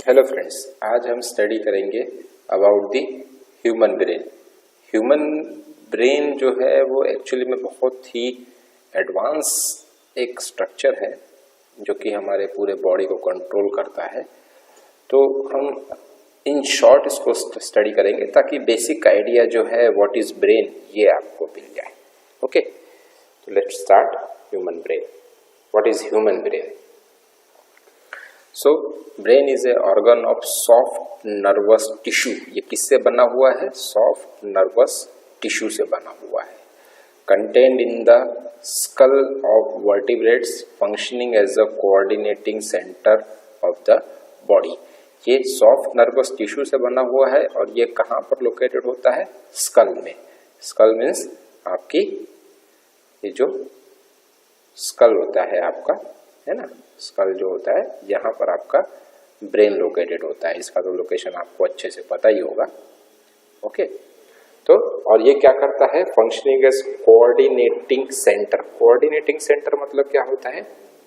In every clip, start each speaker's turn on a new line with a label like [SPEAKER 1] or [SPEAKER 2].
[SPEAKER 1] Hello friends, आज हम study करेंगे about the human brain. Human brain जो है वो एक्चुअली में बहुत ही एडवांस एक स्ट्रक्चर है जो कि हमारे पूरे बॉडी को कंट्रोल करता है। तो हम इन शॉर्ट इसको स्टडी करेंगे ताकि बेसिक आइडिया जो है व्हाट इज ब्रेन ये आपको मिल जाए। ओके, तो let's start human brain. What is human brain? So brain is a organ of soft nervous tissue. ये किससे बना हुआ है? सॉफ्ट नर्वस टिश्यू से बना हुआ है। Contained in the skull of vertebrates functioning as a coordinating centre of the body. ये सॉफ्ट नर्वस टिश्यू से बना हुआ है और ये कहाँ पर लोकेटेड होता है? स्कल में। स्कल मीन्स आपकी ये जो स्कल होता है आपका, है ना, स्कल जो होता है यहाँ पर आपका ब्रेन लोकेटेड होता है। इसका तो लोकेशन आपको अच्छे से पता ही होगा। ओके, तो और ये क्या करता है? Functioning as coordinating centre. Coordinating centre मतलब क्या होता है?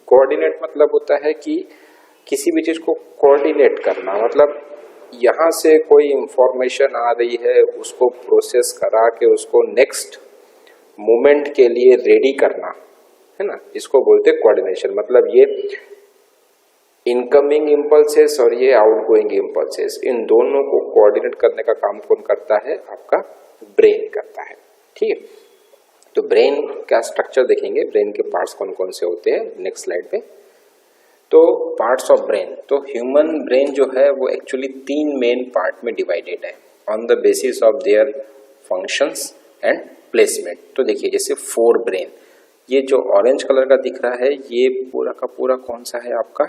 [SPEAKER 1] कोऑर्डिनेट मतलब होता है कि किसी भी चीज को कोऑर्डिनेट करना, मतलब यहाँ से कोई इंफॉर्मेशन आ रही है उसको प्रोसेस करा के उसको नेक्स्ट मूवमेंट के लिए रेडी करना, है ना, इसको बोलते हैं कोऑर्डिनेशन। मतलब ये इनकमिंग इम्पल्सेस और ये आउटगोइंग इम्पल्सेस, इन दोनों को कोऑर्डिनेट करने का काम कौन करता है? आपका ब्रेन करता है। ठीक है, तो ब्रेन का स्ट्रक्चर देखेंगे, ब्रेन के पार्ट्स कौन कौन से होते हैं नेक्स्ट स्लाइड पे। तो पार्ट्स ऑफ ब्रेन, तो ह्यूमन ब्रेन जो है वो एक्चुअली 3 मेन पार्ट में डिवाइडेड है on the basis of their functions and placement. तो देखिए जैसे 4 ब्रेन, ये जो ऑरेंज कलर का दिख रहा है ये पूरा का पूरा कौन सा है? आपका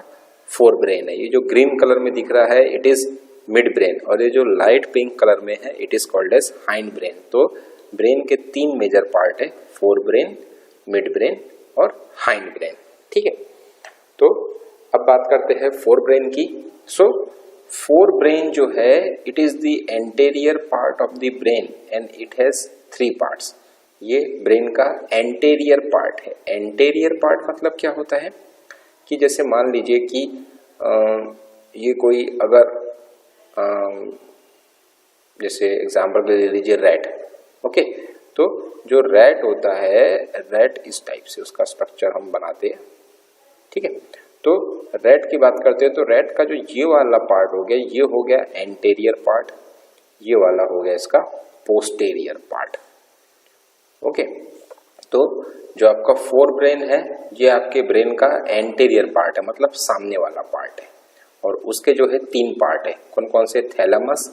[SPEAKER 1] 4 ब्रेन है। ये जो ग्रीन कलर में दिख रहा है इट इज मिड ब्रेन, और ये जो लाइट पिंक कलर में है it is called as hind brain. तो ब्रेन के 3 मेजर पार्ट है, 4 ब्रेन, मिड ब्रेन और हाइंड ब्रेन। ठीक है, तो अब बात करते हैं 4 ब्रेन की। सो 4 ब्रेन जो है it is the anterior part of the brain and it has 3 parts. ये ब्रेन का एंटेरियर पार्ट है। एंटेरियर पार्ट मतलब क्या होता है कि जैसे मान लीजिए कि ये कोई अगर जैसे एग्जांपल ले लीजिए रैट। ओके, तो जो रैट होता है, रैट इस टाइप से उसका स्ट्रक्चर हम बनाते हैं। ठीक है, तो रैट की बात करते हैं तो रैट का जो ये वाला पार्ट हो गया, ये हो गया एंटेरियर पार्ट, ये वाला हो गया इसका पोस्टेरियर पार्ट। ओके, तो जो आपका 4 ब्रेन है ये आपके ब्रेन का एंटेरियर पार्ट है, मतलब सामने वाला पार्ट है। और उसके जो है 3 पार्ट है, कौन कौन से? थैलेमस,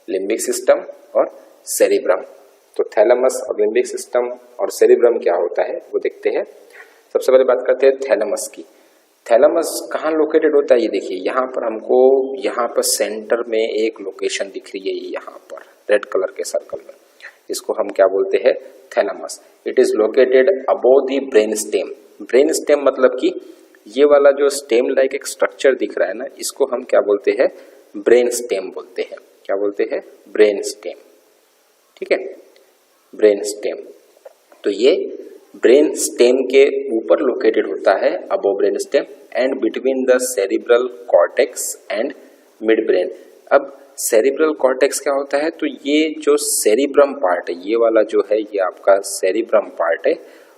[SPEAKER 1] लिम्बिक सिस्टम और सेरिब्रम। तो थैलेमस और लिम्बिक सिस्टम और सेरिब्रम क्या होता है वो देखते हैं। सबसे पहले बात करते हैं थैलेमस की। थैलेमस कहाँ लोकेटेड होता है? ये देखिए यहाँ पर हमको, यहाँ पर सेंटर में एक लोकेशन दिख रही है, यहाँ पर रेड कलर के सर्कल में, इसको हम क्या बोलते हैं? Thalamus. It is located above the brain stem. Brain stem मतलब कि ये वाला जो स्टेम लाइक एक स्ट्रक्चर दिख रहा है ना, इसको हम क्या बोलते हैं? ब्रेन स्टेम बोलते हैं। क्या बोलते हैं? Brain stem. ठीक है, ब्रेन स्टेम। तो ये ब्रेन स्टेम के ऊपर लोकेटेड होता है, above brain stem and between the cerebral cortex and mid brain. अब सेरिब्रल कॉर्टेक्स क्या होता है? तो ये जो सेरिब्रम पार्ट है, ये वाला जो है ये आपका सेरिब्रम पार्ट है।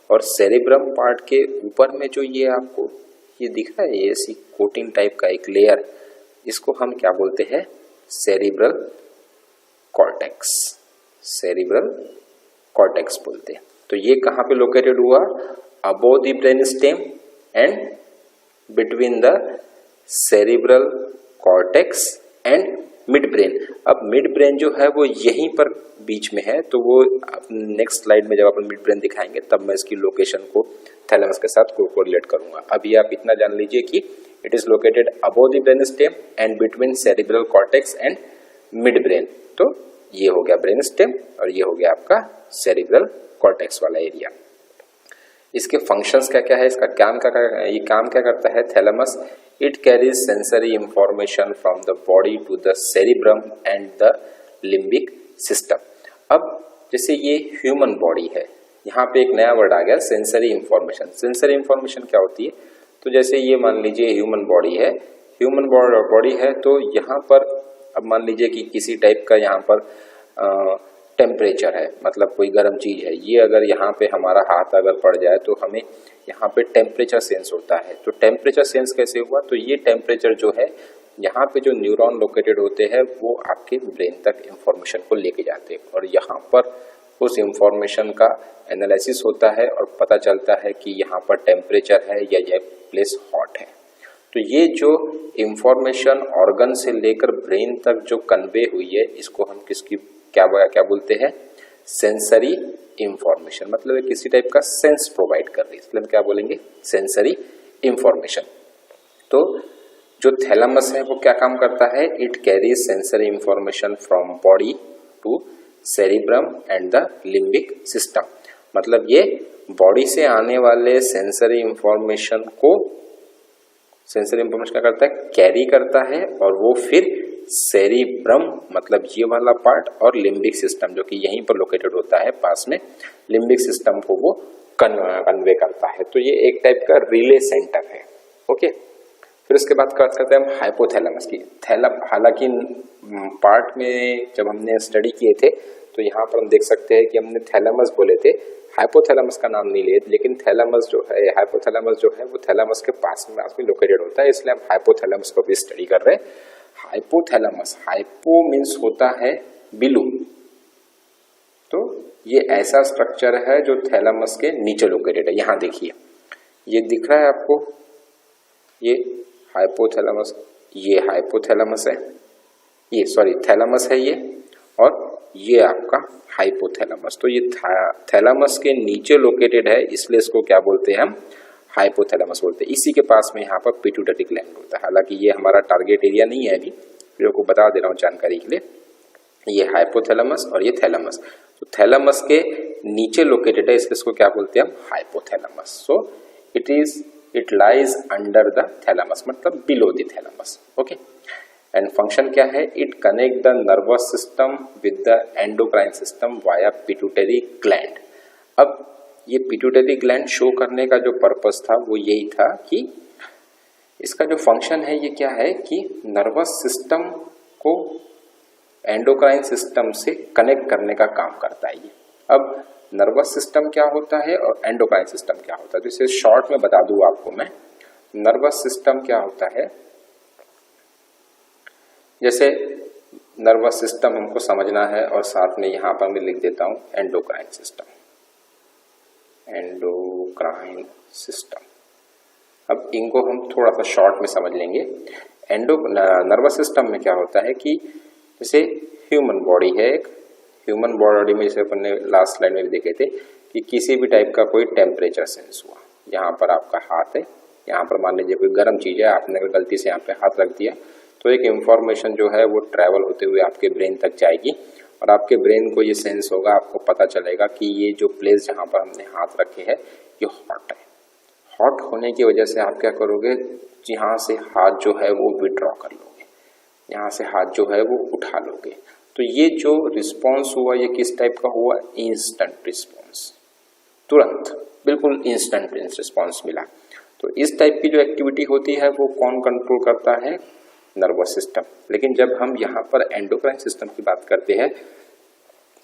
[SPEAKER 1] और सेरिब्रम पार्ट के ऊपर में जो ये आपको ये दिख रहा है, ये ऐसी कोटिंग टाइप का एक लेयर, इसको हम क्या बोलते हैं? Cerebral cortex. सेरिब्रल कॉर्टेक्स बोलते हैं। तो ये कहाँ पे लोकेटेड हुआ? Above the brain stem and between the cerebral cortex and mid brain. अब मिड ब्रेन जो है वो यहीं पर बीच में है, तो वो नेक्स्ट स्लाइड में जब अपन मिड ब्रेन दिखाएंगे तब मैं इसकी लोकेशन को थैलेमस के साथ कोरिलेट करूंगा। अभी आप इतना जान लीजिए कि it is located above the brain stem and between cerebral cortex and mid brain. तो ये हो गया ब्रेन स्टेम और ये हो गया आपका सेरिब्रल कॉर्टेक्स वाला एरिया। इसके फंक्शंस क्या क्या है, इसका काम क्या करता है? Thalamus, it carries sensory information from the body to the cerebrum and the limbic system. अब जैसे ये ह्यूमन बॉडी है, यहाँ पे एक नया वर्ड आ गया, सेंसरी इंफॉर्मेशन। सेंसरी इंफॉर्मेशन क्या होती है? तो जैसे ये मान लीजिए ह्यूमन बॉडी है, ह्यूमन बॉडी है तो यहाँ पर अब मान लीजिए कि किसी टाइप का यहाँ पर टेम्परेचर है, मतलब कोई गर्म चीज है, ये अगर यहाँ पे हमारा हाथ अगर पड़ जाए तो हमें यहाँ पे टेम्परेचर सेंस होता है। तो टेम्परेचर सेंस कैसे हुआ, तो ये टेम्परेचर जो है यहाँ पे जो न्यूरॉन लोकेटेड होते हैं वो आपके ब्रेन तक इंफॉर्मेशन को लेके जाते हैं और यहाँ पर उस इंफॉर्मेशन का एनालिसिस होता है और पता चलता है कि यहाँ पर टेम्परेचर है या यह प्लेस हॉट है। तो ये जो इंफॉर्मेशन ऑर्गन से लेकर ब्रेन तक जो कन्वे हुई है इसको हम किसकी क्या बोलते हैं, सेंसरी इंफॉर्मेशन, मतलब किसी टाइप का सेंस प्रोवाइड कर रही है, इसलिए हम क्या बोलेंगे, सेंसरी इंफॉर्मेशन। तो जो थैलेमस है वो क्या काम करता है, it carries sensory information from body to cerebrum and the limbic system, मतलब ये बॉडी से आने वाले सेंसरी इंफॉर्मेशन क्या करता है, कैरी करता है और वो फिर सेरिब्रम मतलब ये वाला पार्ट और लिम्बिक सिस्टम जो कि यहीं पर लोकेटेड होता है पास में, लिम्बिक सिस्टम को वो कन्वे करता है। तो ये एक टाइप का रिले सेंटर है। ओके, फिर उसके बाद बात करते हैं हम हाइपोथैलेमस की। हालांकि पार्ट में जब हमने स्टडी किए थे तो यहाँ पर हम देख सकते हैं कि हमने थैलेमस बोले थे, हाइपोथैलेमस का नाम नहीं लिए, लेकिन थैलेमस जो है, हाइपोथैलेमस जो है वो थैलेमस के पास में लोकेटेड होता है, इसलिए हम हाइपोथैलेमस को भी स्टडी कर रहे हैं। हाइपोथैलेमस, हाइपो मीन्स होता है बिलो, तो ये ऐसा स्ट्रक्चर है जो थैलेमस के नीचे लोकेटेड है। यहाँ देखिए ये दिख रहा है आपको, ये हाइपोथैलेमस, ये हाइपोथैलेमस है, ये सॉरी थैलेमस है ये, और ये आपका हाइपोथैलेमस। तो ये थैलेमस के नीचे लोकेटेड है, इसलिए इसको क्या बोलते हैं हम, हाइपोथैलेमस बोलते हैं। इसी के पास में यहाँ पर पिट्यूटरी ग्लैंड होता है, हालांकि ये हमारा टारगेट एरिया नहीं है, अभी लोगों को बता दे रहा हूँ जानकारी के लिए। ये हाइपोथैलेमस और ये थैलेमस, तो थैलेमस के नीचे लोकेटेड है, इसलिए इसको क्या बोलते हैं हम, hypothalamus. So it lies under the thalamus, मतलब below the thalamus. Okay, and function क्या है, it connect the nervous system with the endocrine system via pituitary gland. अब ये पिट्यूटरी ग्लैंड शो करने का जो पर्पस था वो यही था कि इसका जो फंक्शन है ये क्या है कि नर्वस सिस्टम को एंडोक्राइन सिस्टम से कनेक्ट करने का काम करता है ये। अब नर्वस सिस्टम क्या होता है और एंडोक्राइन सिस्टम क्या होता है, तो इसे शॉर्ट में बता दूं आपको मैं। नर्वस सिस्टम क्या होता है, जैसे नर्वस सिस्टम हमको समझना है और साथ में यहाँ पर मैं लिख देता हूँ एंडोक्राइन सिस्टम, एंडोक्राइन सिस्टम। अब इनको हम थोड़ा सा शॉर्ट में समझ लेंगे। नर्वस सिस्टम में क्या होता है कि जैसे ह्यूमन बॉडी है, एक ह्यूमन बॉडी में जैसे अपन ने लास्ट स्लाइड में भी देखे थे कि किसी भी टाइप का कोई टेम्परेचर सेंस हुआ, यहाँ पर आपका हाथ है, यहाँ पर मान लीजिए कोई गर्म चीज है, आपने अगर गलती से यहाँ पे हाथ रख दिया तो एक इंफॉर्मेशन जो है वो ट्रैवल होते हुए आपके ब्रेन तक जाएगी और आपके ब्रेन को ये सेंस होगा, आपको पता चलेगा कि ये जो प्लेस जहाँ पर हमने हाथ रखे है ये हॉट है। हॉट होने की वजह से आप क्या करोगे, यहाँ से हाथ जो है वो विड्रॉ कर लोगे, यहाँ से हाथ जो है वो उठा लोगे। तो ये जो रिस्पॉन्स हुआ ये किस टाइप का हुआ, इंस्टेंट रिस्पॉन्स, तुरंत बिल्कुल इंस्टेंट रिस्पॉन्स मिला। तो इस टाइप की जो एक्टिविटी होती है वो कौन कंट्रोल करता है, नर्वस सिस्टम। लेकिन जब हम यहाँ पर एंडोक्राइन सिस्टम की बात करते हैं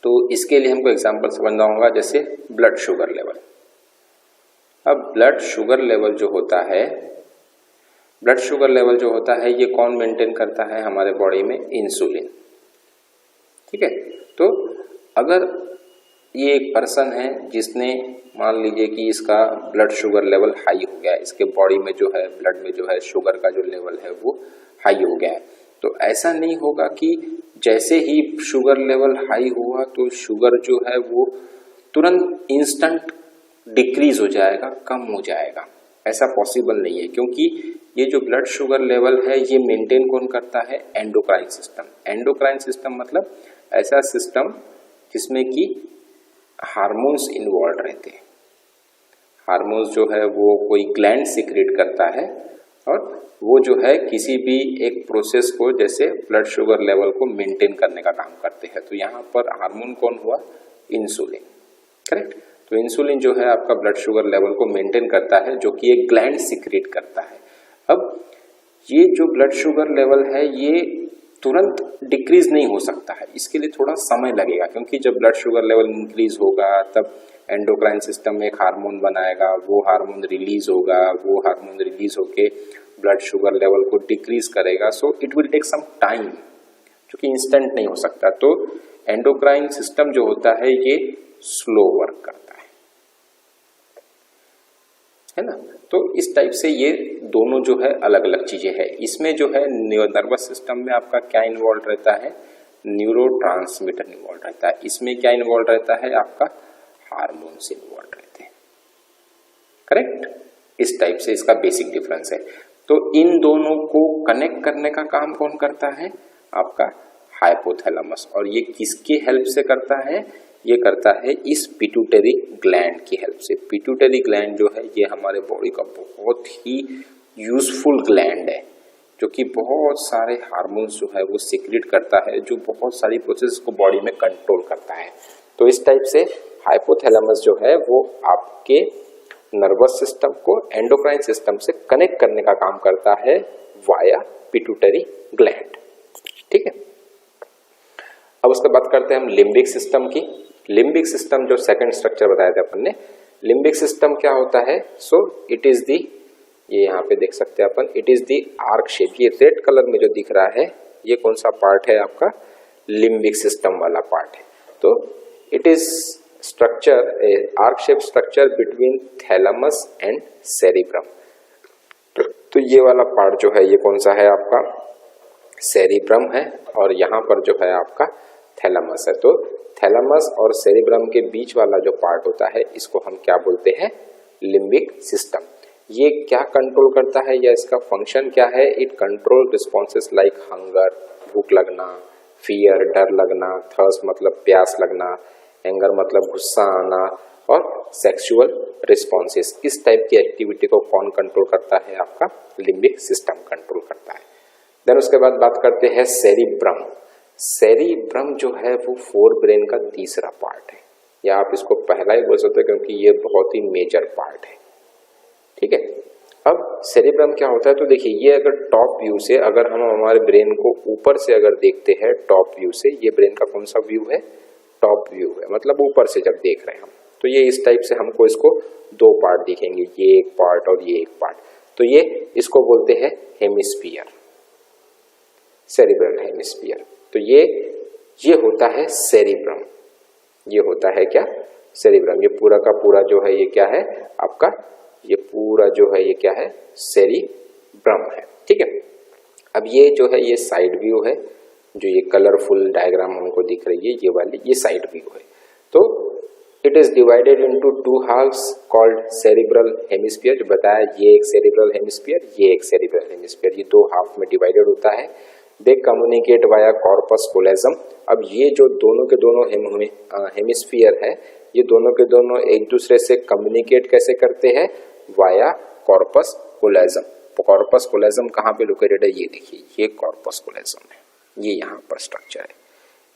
[SPEAKER 1] तो इसके लिए हमको एग्जांपल समझना होगा, जैसे ब्लड शुगर लेवल। अब ब्लड शुगर लेवल जो होता है, ब्लड शुगर लेवल जो होता है ये कौन मेंटेन करता है हमारे बॉडी में, इंसुलिन। ठीक है, तो अगर ये एक पर्सन है जिसने मान लीजिए कि इसका ब्लड शुगर लेवल हाई हो गया, इसके बॉडी में जो है ब्लड में जो है शुगर का जो लेवल है वो हाई हो गया है, तो ऐसा नहीं होगा कि जैसे ही शुगर लेवल हाई हुआ तो शुगर जो है वो तुरंत इंस्टेंट डिक्रीज हो जाएगा, कम हो जाएगा। ऐसा पॉसिबल नहीं है, क्योंकि ये जो ब्लड शुगर लेवल है ये मेंटेन कौन करता है, एंडोक्राइन सिस्टम। एंडोक्राइन सिस्टम मतलब ऐसा सिस्टम जिसमें कि हार्मोन्स इन्वॉल्व रहते हैं। हार्मोन्स जो है वो कोई ग्लैंड सीक्रेट करता है और वो जो है किसी भी एक प्रोसेस को, जैसे ब्लड शुगर लेवल को मेंटेन करने का काम करते हैं। तो यहाँ पर हार्मोन कौन हुआ, इंसुलिन, करेक्ट। तो इंसुलिन जो है आपका ब्लड शुगर लेवल को मेंटेन करता है, जो कि एक ग्लैंड सीक्रेट करता है। अब ये जो ब्लड शुगर लेवल है ये तुरंत डिक्रीज नहीं हो सकता है, इसके लिए थोड़ा समय लगेगा, क्योंकि जब ब्लड शुगर लेवल इंक्रीज होगा तब एंडोक्राइन सिस्टम में एक हार्मोन बनाएगा, वो हार्मोन रिलीज होगा, वो हार्मोन रिलीज होके ब्लड शुगर लेवल को डिक्रीज करेगा। So it will take some time, क्योंकि इंस्टेंट नहीं हो सकता। तो एंडोक्राइन सिस्टम जो होता है ये स्लो वर्क करता है ना। तो इस टाइप से ये दोनों जो है अलग अलग चीजें हैं। इसमें जो है नर्वस सिस्टम में आपका क्या इन्वॉल्व रहता है, न्यूरोट्रांसमीटर इन्वॉल्व रहता है। इसमें क्या इन्वॉल्व रहता है, आपका हार्मोन्स इन्वॉल्व रहते हैं, करेक्ट। इस टाइप से इसका बेसिक डिफरेंस है। तो इन दोनों को कनेक्ट करने का काम कौन करता है, आपका हाइपोथैलेमस। और ये किसके हेल्प से करता है, ये करता है इस पिट्यूटरी ग्लैंड की हेल्प से। पिट्यूटरी ग्लैंड जो है ये हमारे बॉडी का बहुत ही यूजफुल ग्लैंड है, जो कि बहुत सारे हार्मोन्स जो है वो सीक्रेट करता है, जो बहुत सारी प्रोसेस को बॉडी में कंट्रोल करता है। तो इस टाइप से हाइपोथैलेमस जो है वो आपके नर्वस सिस्टम को एंडोक्राइन सिस्टम से कनेक्ट करने का काम करता है वाया पिट्यूटरी ग्लैंड, ठीक है। अब उसके बात करते हैं हम लिम्बिक सिस्टम की। लिम्बिक सिस्टम जो सेकंड स्ट्रक्चर बताया था अपन ने, लिम्बिक सिस्टम क्या होता है, सो इट इज दी, ये यहाँ पे देख सकते हैं अपन, it is the arch shape. ये रेड कलर में जो दिख रहा है ये कौन सा पार्ट है, आपका लिम्बिक सिस्टम वाला पार्ट है। तो it is structure, arc shape structure between thalamus and cerebrum. तो ये वाला पार्ट जो है ये कौन सा है, आपका सेरिब्रम है, और यहाँ पर जो है आपका थैलेमस है। तो थैलेमस और सेरिब्रम के बीच वाला जो पार्ट होता है इसको हम क्या बोलते हैं, लिम्बिक सिस्टम। ये क्या कंट्रोल करता है या इसका फंक्शन क्या है, it control responses like hunger, भूख लगना, फियर, डर लगना, थर्स्ट मतलब प्यास लगना, एंगर मतलब गुस्सा आना, और सेक्सुअल रिस्पॉन्सेस। इस टाइप की एक्टिविटी को कौन कंट्रोल करता है, आपका लिम्बिक सिस्टम कंट्रोल करता है। देन उसके बाद बात करते हैं सेरिब्रम। सेरिब्रम जो है वो फोर ब्रेन का तीसरा पार्ट है, या आप इसको पहला ही बोल सकते हो क्योंकि ये बहुत ही मेजर पार्ट है, ठीक है। अब सेरिब्रम क्या होता है, तो देखिए ये अगर टॉप व्यू से, अगर हम हमारे ब्रेन को ऊपर से अगर देखते हैं टॉप व्यू से, ये ब्रेन का कौन सा व्यू है, टॉप व्यू है, मतलब ऊपर से जब देख रहे हैं हम, तो ये इस टाइप से हमको इसको दो पार्ट दिखेंगे, ये एक पार्ट और ये एक पार्ट। तो ये इसको बोलते हैं हेमिस्फीयर, सेरिब्रल हेमिस्फीयर। तो ये होता है सेरिब्रम, ये होता है क्या, सेरिब्रम। ये पूरा का पूरा जो है ये क्या है आपका, ये पूरा जो है ये क्या है, सेरिब्रम है, ठीक है। अब ये जो है ये साइड व्यू है, जो ये कलरफुल डायग्राम हमको दिख रही है ये वाली, ये साइड व्यू है। तो it is divided into two halves called cerebral hemisphere. जो बताया ये एक सेरिब्रल हेमिस्फीयर, ये एक सेरिब्रल हेमिस्फीयर, ये दो हाफ में डिवाइडेड होता है। They communicate via corpus callosum. अब ये जो दोनों के दोनों हेमिस्फीयर है, ये दोनों के दोनों एक दूसरे से कम्युनिकेट कैसे करते हैं, वाया कॉर्पस कोलेजम। कॉर्पस कोलेजम कहाँ पे लोकेटेड है, ये देखिए, ये कॉर्पस कोलेजम है, ये यहाँ पर स्ट्रक्चर है,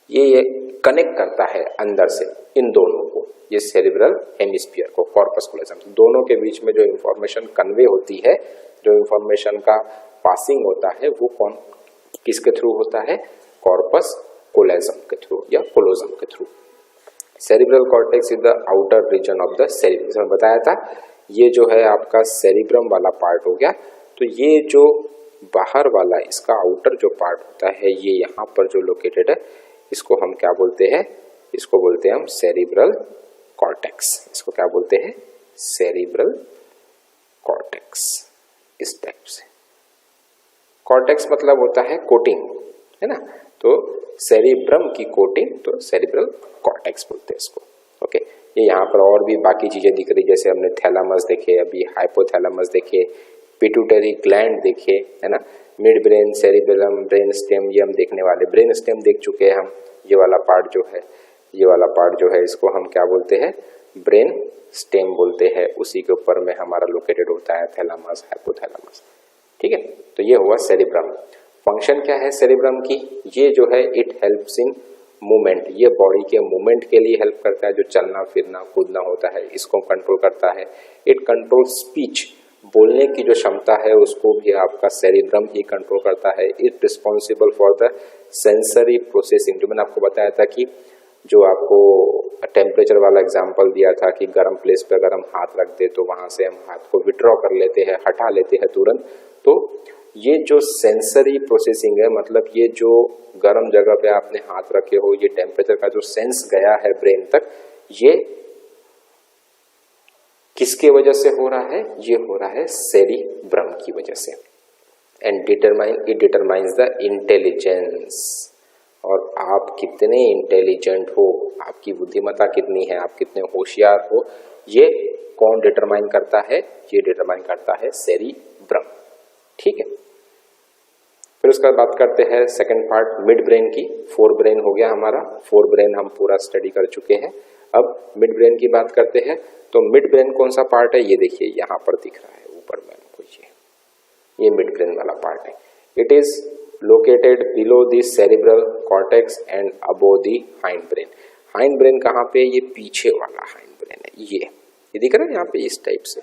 [SPEAKER 1] ये कनेक्ट करता है अंदर से इन दोनों को, ये सेरिब्रल हेमिस्फीयर को कॉर्पस कोलेजम। दोनों के बीच में जो इंफॉर्मेशन कन्वे होती है, जो इंफॉर्मेशन का पासिंग होता है, वो कौन किसके थ्रू होता है, कॉर्पस कोलेजम के थ्रू या कोलोजम के through. Cerebral cortex is the outer region of the cerebrum. बताया था ये जो है आपका सेरिब्रम वाला पार्ट हो गया। तो ये जो बाहर वाला इसका आउटर जो पार्ट होता है, ये यहाँ पर जो लोकेटेड है, इसको हम क्या बोलते हैं, इसको बोलते हैं हम सेरिब्रल कॉर्टेक्स। इसको क्या बोलते हैं, सेरिब्रल कॉर्टेक्स। इस टाइप से कॉर्टेक्स मतलब होता है कोटिंग, है ना। तो सेरिब्रम की कोटिंग, तो सेरिब्रल कॉर्टेक्स बोलते हैं इसको, ओके। ये यहाँ पर और भी बाकी चीजें दिख रही, जैसे हमने थैलेमस देखे, अभी हाइपोथैलेमस देखे, पिट्यूटरी ग्लैंड देखे, है ना, mid brain, cerebellum, brain stem, ये हम देखने वाले। ब्रेन स्टेम देख चुके हैं हम, ये वाला पार्ट जो है, ये वाला पार्ट जो है, इसको हम क्या बोलते हैं, ब्रेन स्टेम बोलते हैं। उसी के ऊपर में हमारा लोकेटेड होता है थैलेमस, हाइपोथैलेमस, ठीक है। तो ये हुआ सेरिब्रम। फंक्शन क्या है सेरिब्रम की, ये जो है इट हेल्प्स इन मूवमेंट, ये बॉडी के मूवमेंट के लिए हेल्प करता है, जो चलना फिरना कूदना होता है इसको कंट्रोल करता है। इट कंट्रोल स्पीच, बोलने की जो क्षमता है उसको भी आपका सेरिब्रम ही कंट्रोल करता है। It responsible for the sensory processing. जो मैंने आपको बताया था कि जो आपको टेम्परेचर वाला एग्जांपल दिया था कि गर्म प्लेस पे अगर हम हाथ रख दे तो वहां से हम हाथ को विड्रॉ कर लेते हैं, हटा लेते हैं तुरंत। तो ये जो सेंसरी प्रोसेसिंग है, मतलब ये जो गर्म जगह पे आपने हाथ रखे हो, ये टेम्परेचर का जो सेंस गया है ब्रेन तक, ये किसके वजह से हो रहा है? ये हो रहा है सेरिब्रम की वजह से। And it determines the intelligence. और आप कितने इंटेलिजेंट हो, आपकी बुद्धिमत्ता कितनी है, आप कितने होशियार हो, ये कौन डिटरमाइन करता है? ये डिटरमाइन करता है सेरिब्रम। ठीक है, फिर उसका बात करते हैं सेकंड पार्ट मिड ब्रेन की। फोर ब्रेन हो गया हमारा, फोर ब्रेन हम पूरा स्टडी कर चुके हैं। अब मिड ब्रेन की बात करते हैं। तो मिड ब्रेन कौन सा पार्ट है? ये देखिए यहाँ पर दिख रहा है ऊपर में आपको, ये मिड ब्रेन वाला पार्ट है। It is located below the cerebral cortex and above the hind brain. Hind brain कहाँ पे? ये पीछे वाला हाइंड ब्रेन है। ये दिख रहा है यहाँ पे इस टाइप से।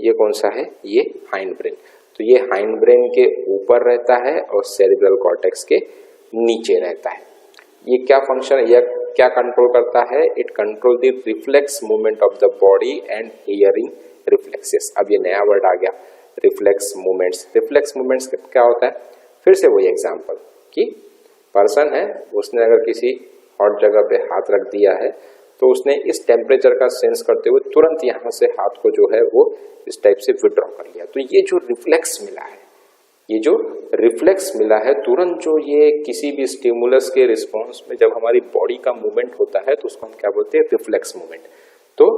[SPEAKER 1] ये कौन सा है? ये हाइंड ब्रेन। तो ये हाइंड ब्रेन के ऊपर रहता है और सेरिब्रल कॉर्टेक्स के नीचे रहता है। ये क्या फंक्शन, यह क्या कंट्रोल करता है? It control the reflex movement of the body and hearing reflexes. अब ये नया वर्ड आ गया, रिफ्लेक्स मूवमेंट्स। रिफ्लेक्स मूवमेंट्स क्या होता है? फिर से वही एग्जांपल कि पर्सन है, उसने अगर किसी हॉट जगह पे हाथ रख दिया है तो उसने इस टेम्परेचर का सेंस करते हुए तुरंत यहाँ से हाथ को जो है वो इस टाइप से विड्रॉ कर लिया। तो ये जो रिफ्लेक्स मिला है, ये जो रिफ्लेक्स मिला है तुरंत, जो ये किसी भी स्टिमुलस के रिस्पॉन्स में जब हमारी बॉडी का मूवमेंट होता है तो उसको हम क्या बोलते हैं? Reflex movement. तो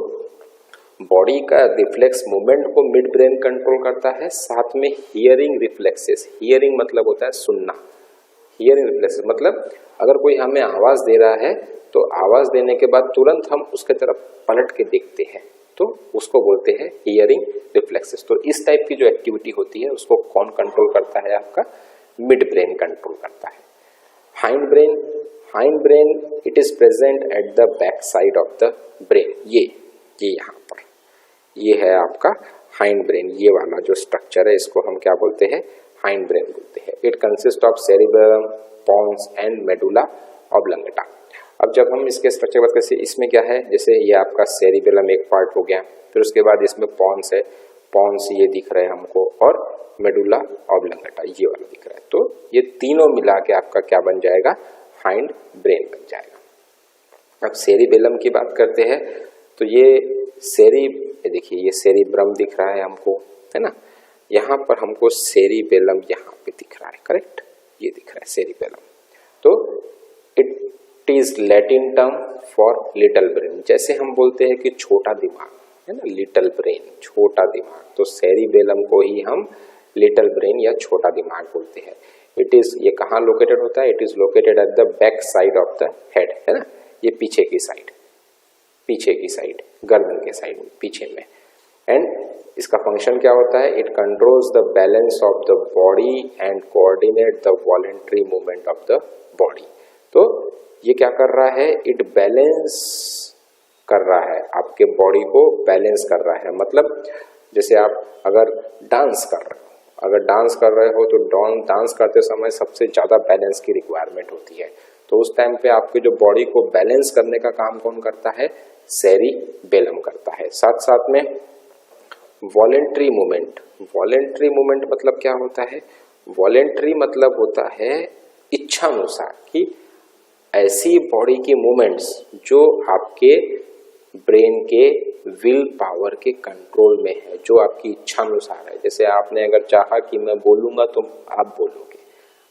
[SPEAKER 1] बॉडी का रिफ्लेक्स मूवमेंट को मिड ब्रेन कंट्रोल करता है। साथ में हियरिंग रिफ्लेक्सेस, हियरिंग मतलब होता है सुनना। हियरिंग रिफ्लेक्सेस मतलब अगर कोई हमें आवाज दे रहा है तो आवाज देने के बाद तुरंत हम उसके तरफ पलट के देखते हैं, तो उसको बोलते हैं हियरिंग रिफ्लेक्सेस। तो इस टाइप की जो एक्टिविटी होती है उसको कौन कंट्रोल करता है? आपका मिड ब्रेन कंट्रोल करता है। Hind brain it is present at the back side of the brain. ये यहाँ पर ये है आपका हाइंड ब्रेन। ये वाला जो स्ट्रक्चर है इसको हम क्या बोलते हैं? हाइंड ब्रेन बोलते हैं। It consist of cerebrum, pons and medulla oblongata. अब जब हम इसके स्ट्रक्चर बात करते हैं, इसमें क्या है? जैसे ये आपका सेरिबेलम एक पार्ट हो गया, फिर उसके बाद इसमें पॉन्स है, पॉन्स ये दिख रहे हैं हमको, और मेडुला ऑब्लंगेटा ये वाला दिख रहा है। तो ये तीनों मिला के आपका क्या बन जाएगा? हाइंड ब्रेन बन जाएगा। अब सेरिबेलम की बात करते हैं तो ये देखिए ये सेरिब्रम दिख रहा है हमको, है ना? यहाँ पर हमको सेरिबेलम यहाँ पे दिख रहा है, करेक्ट? ये दिख रहा है सेरिबेलम। तो it is Latin term for little brain. जैसे हम बोलते हैं कि छोटा दिमाग है ना, लिटल ब्रेन, छोटा दिमाग, तो सेरिबेलम को ही हम लिटल ब्रेन या छोटा दिमाग बोलते हैं। इट इज, ये कहाँ लोकेटेड होता है? It is located at the back side of the head, है ना? ये पीछे की साइड, गर्दन के साइड में, पीछे में। एंड इसका फंक्शन क्या होता है? It controls the balance of the body and coordinate the voluntary movement of the body. तो ये क्या कर रहा है? इट बैलेंस कर रहा है, आपके बॉडी को बैलेंस कर रहा है। मतलब जैसे आप अगर डांस कर रहे हो तो डांस करते समय सबसे ज्यादा बैलेंस की रिक्वायरमेंट होती है। तो उस टाइम पे आपके जो बॉडी को बैलेंस करने का काम कौन करता है? सेरिबेलम करता है। साथ साथ में वॉलेंटरी मूवमेंट मतलब क्या होता है? वॉलेंटरी मतलब होता है इच्छानुसार, कि ऐसी बॉडी की मूवमेंट्स जो आपके ब्रेन के विल पावर के कंट्रोल में है, जो आपकी इच्छानुसार है। जैसे आपने अगर चाहा कि मैं बोलूंगा तो आप बोलोगे,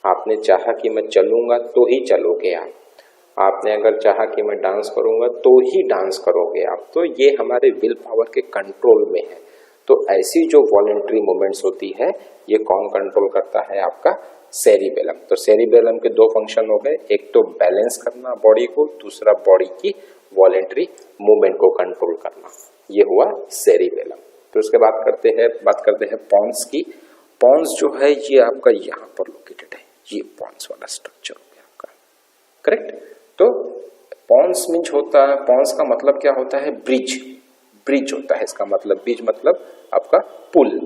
[SPEAKER 1] आपने चाहा कि मैं चलूंगा तो ही चलोगे आप, आपने अगर चाहा कि मैं डांस करूंगा तो ही डांस करोगे आप। तो ये हमारे विल पावर के कंट्रोल में है। तो ऐसी जो वॉलेंटरी मूवमेंट्स होती है ये कौन कंट्रोल करता है? आपका सेरिबेलम। तो सेरिबेलम के दो फंक्शन हो गए, एक तो बैलेंस करना बॉडी को, दूसरा बॉडी की वॉलेंटरी मूवमेंट को कंट्रोल करना, ये हुआ सेरिबेलम। तो उसके बात करते हैं पॉन्स की। पॉन्स जो है ये आपका यहाँ पर लोकेटेड है, ये पॉन्स वाला स्ट्रक्चर हो गया आपका, करेक्ट? तो पॉन्स मीन्स होता है, पॉन्स का मतलब क्या होता है? ब्रिज होता है, इसका मतलब ब्रिज मतलब आपका पुल।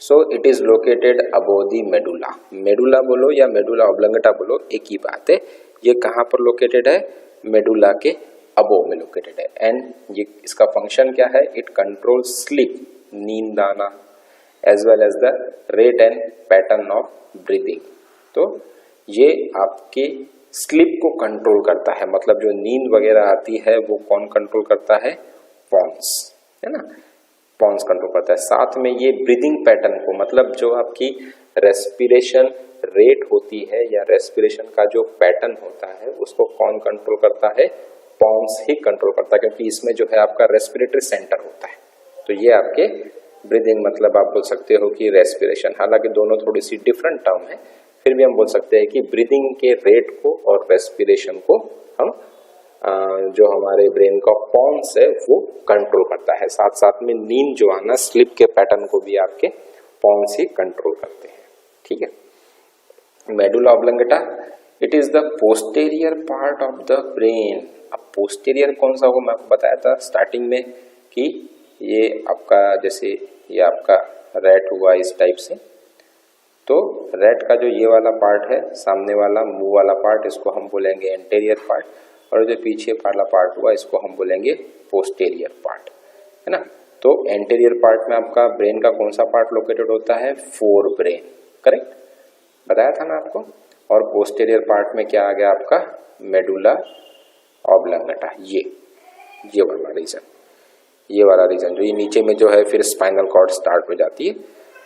[SPEAKER 1] So it is located above the medulla, medulla बोलो या मेडुला ऑब्लंगेटा बोलो एक ही बात है। ये कहाँ पर लोकेटेड है? मेडुला के अबो में लोकेटेड है। एंड ये इसका फंक्शन क्या है? इट कंट्रोल स्लीप, नींद आना, as well as the rate and pattern of breathing. तो ये आपके स्लीप को कंट्रोल करता है, मतलब जो नींद वगैरह आती है वो कौन कंट्रोल करता है? पॉन्स, है ना, पॉन्स कंट्रोल करता है। साथ में ये ब्रीदिंग पैटर्न को, मतलब जो आपकी रेस्पिरेशन रेट होती है या रेस्पिरेशन का जो पैटर्न होता है उसको कौन कंट्रोल करता है? पॉन्स ही कंट्रोल करता है, क्योंकि इसमें जो है आपका रेस्पिरेटरी सेंटर होता है। तो ये आपके ब्रीदिंग, मतलब आप बोल सकते हो कि रेस्पिरेशन, हालांकि दोनों थोड़ी सी डिफरेंट टर्म है, फिर भी हम बोल सकते हैं कि ब्रीदिंग के रेट को और रेस्पिरेशन को हम जो हमारे ब्रेन का पॉन्स है वो कंट्रोल करता है। साथ साथ में नींद जो आना, स्लीप के पैटर्न को भी आपके पॉन्स ही कंट्रोल करते हैं। ठीक है, medulla oblongata it is the posterior part of the brain. अब पोस्टेरियर कौन सा होगा? मैं आपको बताया था स्टार्टिंग में कि ये आपका, जैसे ये आपका रैट हुआ इस टाइप से, तो रैट का जो ये वाला पार्ट है, सामने वाला मुंह वाला पार्ट, इसको हम बोलेंगे एंटेरियर पार्ट, और जो पीछे वाला पार्ट हुआ इसको हम बोलेंगे पोस्टेरियर पार्ट, है ना। तो एंटेरियर पार्ट में आपका ब्रेन का कौन सा पार्ट लोकेटेड होता है? फोर ब्रेन, करेक्ट, बताया था ना आपको। और पोस्टेरियर पार्ट में क्या आ गया आपका? मेडुला ऑब्लंगेटा, ये वाला रीजन, ये वाला रीजन जो ये नीचे में जो है फिर स्पाइनल कॉर्ड स्टार्ट हो जाती है।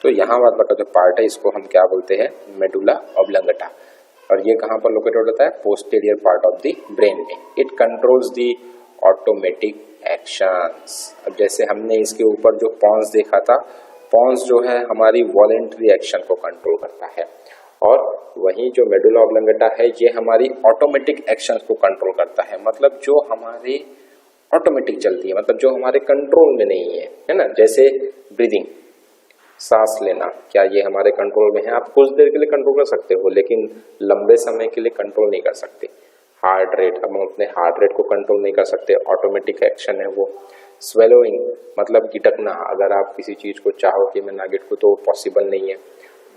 [SPEAKER 1] तो यहाँ वाला का जो पार्ट है इसको हम क्या बोलते हैं? Medulla oblongata. और ये कहाँ पर लोकेटेड होता है? Posterior part of the brain में। It controls the automatic actions. अब जैसे हमने इसके ऊपर जो पॉन्स देखा था, पॉन्स जो है हमारी वॉलेंट्री एक्शन को कंट्रोल करता है, और वहीं जो मेडुला ऑब्लंगेटा है ये हमारी ऑटोमेटिक एक्शंस को कंट्रोल करता है, मतलब जो हमारे ऑटोमेटिक चलती है, मतलब जो हमारे कंट्रोल में नहीं है ना। जैसे ब्रीदिंग, सांस लेना, क्या ये हमारे कंट्रोल में है? आप कुछ देर के लिए कंट्रोल कर सकते हो, लेकिन लंबे समय के लिए कंट्रोल नहीं कर सकते। हार्ट रेट, हम अपने हार्ट रेट को कंट्रोल नहीं कर सकते, ऑटोमेटिक एक्शन है वो। स्वेलोइंग मतलब गिटकना, अगर आप किसी चीज को चाहो कि मैं ना गिटकूं तो पॉसिबल नहीं है।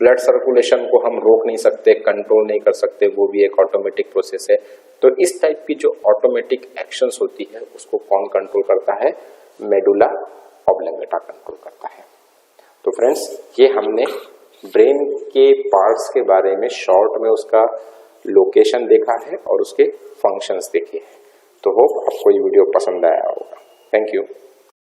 [SPEAKER 1] ब्लड सर्कुलेशन को हम रोक नहीं सकते, कंट्रोल नहीं कर सकते, वो भी एक ऑटोमेटिक प्रोसेस है। तो इस टाइप की जो ऑटोमेटिक एक्शंस होती है उसको कौन कंट्रोल करता है? मेडुला ऑब्लंगेटा कंट्रोल करता है। तो फ्रेंड्स, ये हमने ब्रेन के पार्ट्स के बारे में शॉर्ट में उसका लोकेशन देखा है और उसके फंक्शंस देखे हैं। तो होप आपको ये वीडियो पसंद आया होगा। Thank you.